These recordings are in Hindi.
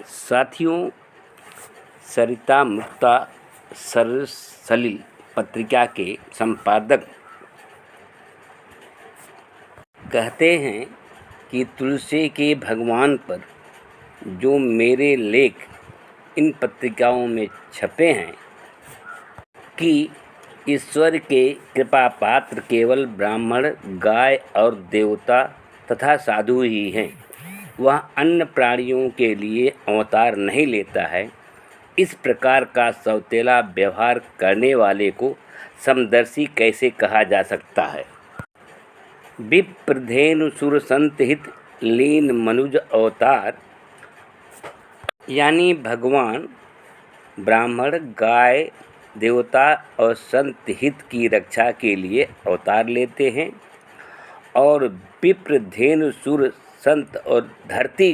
साथियों, सरिता मुक्ता सलिल पत्रिका के संपादक कहते हैं कि तुलसी के भगवान पर जो मेरे लेख इन पत्रिकाओं में छपे हैं कि ईश्वर के कृपा पात्र केवल ब्राह्मण, गाय और देवता तथा साधु ही हैं। वह अन्य प्राणियों के लिए अवतार नहीं लेता है। इस प्रकार का सौतेला व्यवहार करने वाले को समदर्शी कैसे कहा जा सकता है। विप्रधेनु सुर संत हित लीन मनुज अवतार, यानी भगवान ब्राह्मण, गाय, देवता और संत हित की रक्षा के लिए अवतार लेते हैं और विप्रधेनु सुर संत और धरती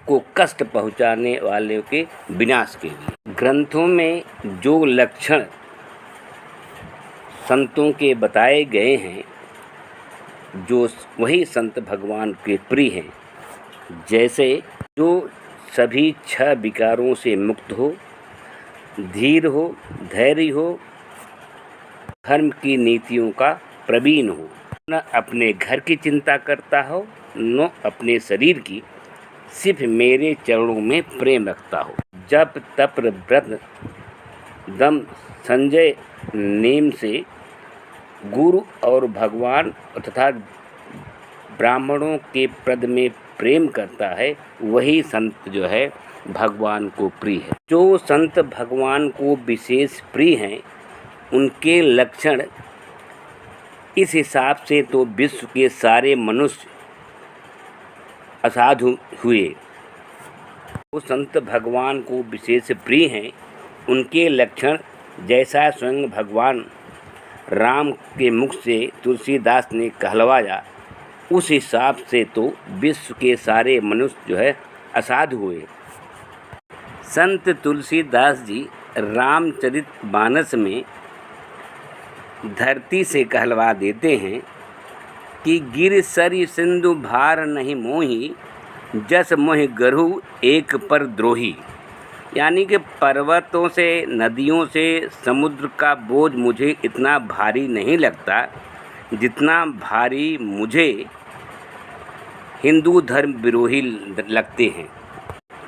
को कष्ट पहुंचाने वाले के विनाश के लिए। ग्रंथों में जो लक्षण संतों के बताए गए हैं, जो वही संत भगवान के प्रिय हैं। जैसे जो सभी 6 विकारों से मुक्त हो, धीर हो, धैर्य हो, धर्म की नीतियों का प्रवीण हो, न अपने घर की चिंता करता हो, न अपने शरीर की, सिर्फ मेरे चरणों में प्रेम रखता हो। जप तप व्रत दम संजय नेम से गुरु और भगवान तथा ब्राह्मणों के पद में प्रेम करता है, वही संत जो है भगवान को प्रिय है। जो संत भगवान को विशेष प्रिय हैं, उनके लक्षण इस हिसाब से तो विश्व के सारे मनुष्य असाधु हुए। वो संत भगवान को विशेष प्रिय हैं, उनके लक्षण जैसा स्वयं भगवान राम के मुख से तुलसीदास ने कहलवाया, उस हिसाब से तो विश्व के सारे मनुष्य जो है असाधु हुए। संत तुलसीदास जी रामचरितमानस में धरती से कहलवा देते हैं कि गिर सरि सिंधु भार नहीं मोही, जस मोहि गरहु एक पर द्रोही। यानी कि पर्वतों से, नदियों से, समुद्र का बोझ मुझे इतना भारी नहीं लगता जितना भारी मुझे हिंदू धर्म विरोही लगते हैं।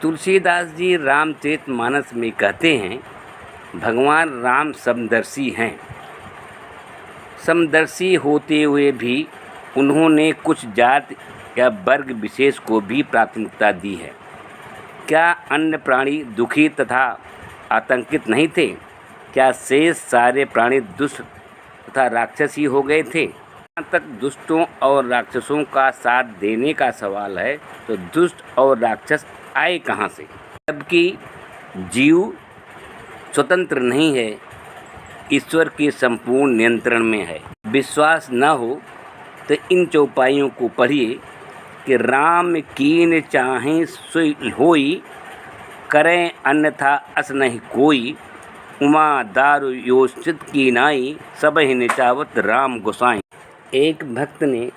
तुलसीदास जी रामचरितमानस में कहते हैं, भगवान राम समदर्शी हैं। समदर्शी होते हुए भी उन्होंने कुछ जाति या वर्ग विशेष को भी प्राथमिकता दी है। क्या अन्य प्राणी दुखी तथा आतंकित नहीं थे? क्या शेष सारे प्राणी दुष्ट तथा राक्षसी हो गए थे? जहाँ तक दुष्टों और राक्षसों का साथ देने का सवाल है, तो दुष्ट और राक्षस आए कहाँ से? जबकि जीव स्वतंत्र नहीं है, ईश्वर के संपूर्ण नियंत्रण में है। विश्वास न हो तो इन चौपाइयों को पढ़िए कि राम कीन चाहें सोई होई, करें अन्यथा अस नहीं कोई, उमा दारु योषित की नाई, सबहि निचावत राम गोसाई। एक भक्त ने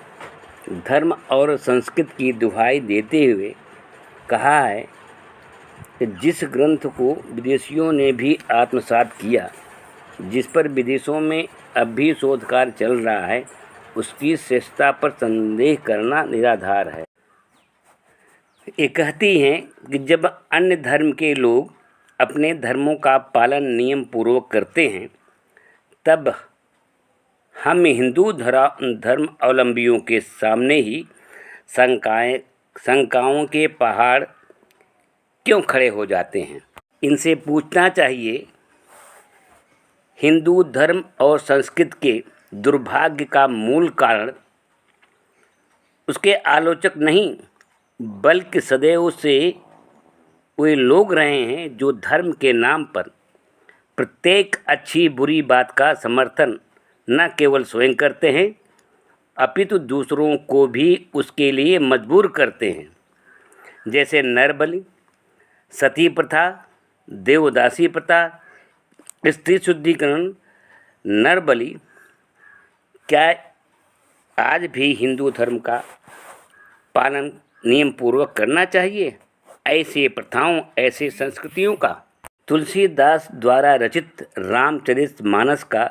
धर्म और संस्कृति की दुहाई देते हुए कहा है कि जिस ग्रंथ को विदेशियों ने भी आत्मसात किया, जिस पर विदेशों में अब भी शोध कार्य चल रहा है, उसकी श्रेष्ठता पर संदेह करना निराधार है। ये कहती हैं कि जब अन्य धर्म के लोग अपने धर्मों का पालन नियम पूर्वक करते हैं, तब हम हिंदू धर्म अवलंबियों के सामने ही शंकाओं के पहाड़ क्यों खड़े हो जाते हैं। इनसे पूछना चाहिए, हिंदू धर्म और संस्कृति के दुर्भाग्य का मूल कारण उसके आलोचक नहीं, बल्कि सदैव से वे लोग रहे हैं जो धर्म के नाम पर प्रत्येक अच्छी बुरी बात का समर्थन न केवल स्वयं करते हैं, अपितु दूसरों को भी उसके लिए मजबूर करते हैं। जैसे नरबलि, सती प्रथा, देवदासी प्रथा, स्त्री शुद्धिकरण, नरबलि। क्या आज भी हिंदू धर्म का पालन नियम पूर्वक करना चाहिए? ऐसे प्रथाओं, ऐसे संस्कृतियों का। तुलसीदास द्वारा रचित रामचरितमानस का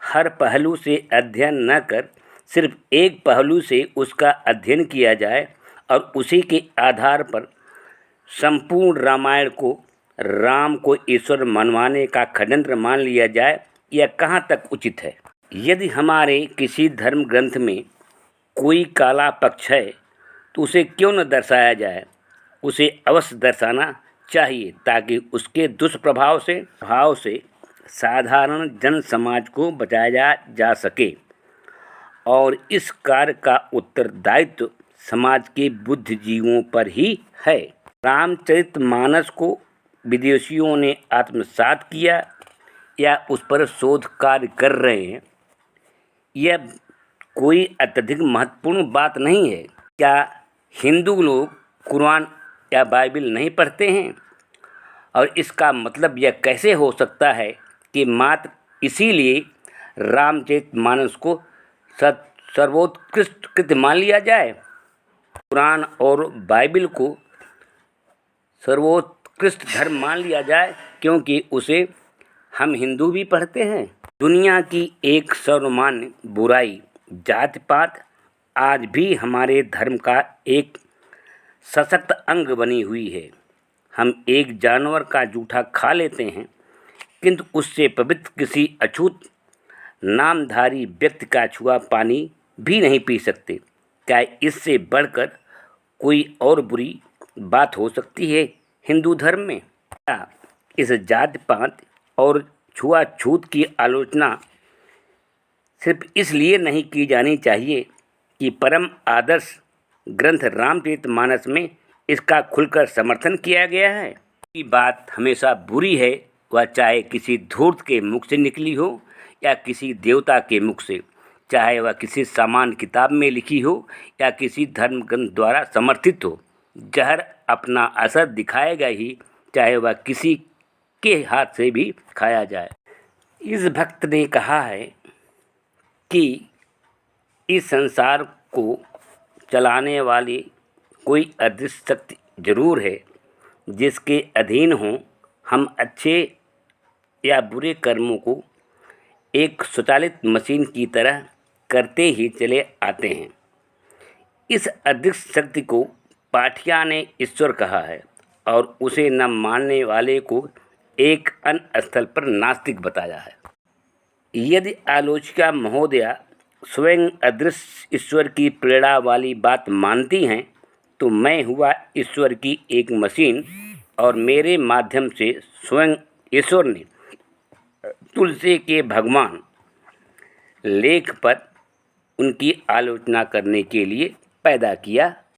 हर पहलू से अध्ययन न कर सिर्फ एक पहलू से उसका अध्ययन किया जाए और उसी के आधार पर संपूर्ण रामायण को राम को ईश्वर मनवाने का षड्यंत्र मान लिया जाए, यह कहाँ तक उचित है। यदि हमारे किसी धर्म ग्रंथ में कोई काला पक्ष है तो उसे क्यों न दर्शाया जाए, उसे अवश्य दर्शाना चाहिए ताकि उसके दुष्प्रभाव से साधारण जन समाज को बचाया जा सके और इस कार्य का उत्तरदायित्व समाज के बुद्धिजीवियों पर ही है। रामचरितमानस को विदेशियों ने आत्मसात किया या उस पर शोध कार्य कर रहे हैं, यह कोई अत्यधिक महत्वपूर्ण बात नहीं है। क्या हिंदू लोग कुरान या बाइबिल नहीं पढ़ते हैं? और इसका मतलब यह कैसे हो सकता है कि मात्र इसीलिए रामचरितमानस को सर्वोत्कृष्ट कृत मान लिया जाए? कुरान और बाइबिल को सर्वोत्कृष्ट धर्म मान लिया जाए क्योंकि उसे हम हिंदू भी पढ़ते हैं। दुनिया की एक सर्वमान्य बुराई जाति पात आज भी हमारे धर्म का एक सशक्त अंग बनी हुई है। हम एक जानवर का जूठा खा लेते हैं किंतु उससे पवित्र किसी अछूत नामधारी व्यक्ति का छुआ पानी भी नहीं पी सकते। क्या इससे बढ़कर कोई और बुरी बात हो सकती है हिंदू धर्म में? क्या इस जाति पात और छुआछूत की आलोचना सिर्फ इसलिए नहीं की जानी चाहिए कि परम आदर्श ग्रंथ रामचरितमानस में इसका खुलकर समर्थन किया गया है? ये बात हमेशा बुरी है, वह चाहे किसी धूर्त के मुख से निकली हो या किसी देवता के मुख से, चाहे वह किसी सामान्य किताब में लिखी हो या किसी धर्म ग्रंथ द्वारा समर्थित हो। जहर अपना असर दिखाएगा ही, चाहे वह किसी के हाथ से भी खाया जाए। इस भक्त ने कहा है कि इस संसार को चलाने वाली कोई अदृश्य शक्ति जरूर है जिसके अधीन हों हम अच्छे या बुरे कर्मों को एक स्वचालित मशीन की तरह करते ही चले आते हैं। इस अदृश्य शक्ति को पाठिया ने ईश्वर कहा है और उसे न मानने वाले को एक अन्य स्थल पर नास्तिक बताया है। यदि आलोचिका महोदया स्वयं अदृश्य ईश्वर की प्रेरणा वाली बात मानती हैं तो मैं हुआ ईश्वर की एक मशीन और मेरे माध्यम से स्वयं ईश्वर ने तुलसी के भगवान लेख पर उनकी आलोचना करने के लिए पैदा किया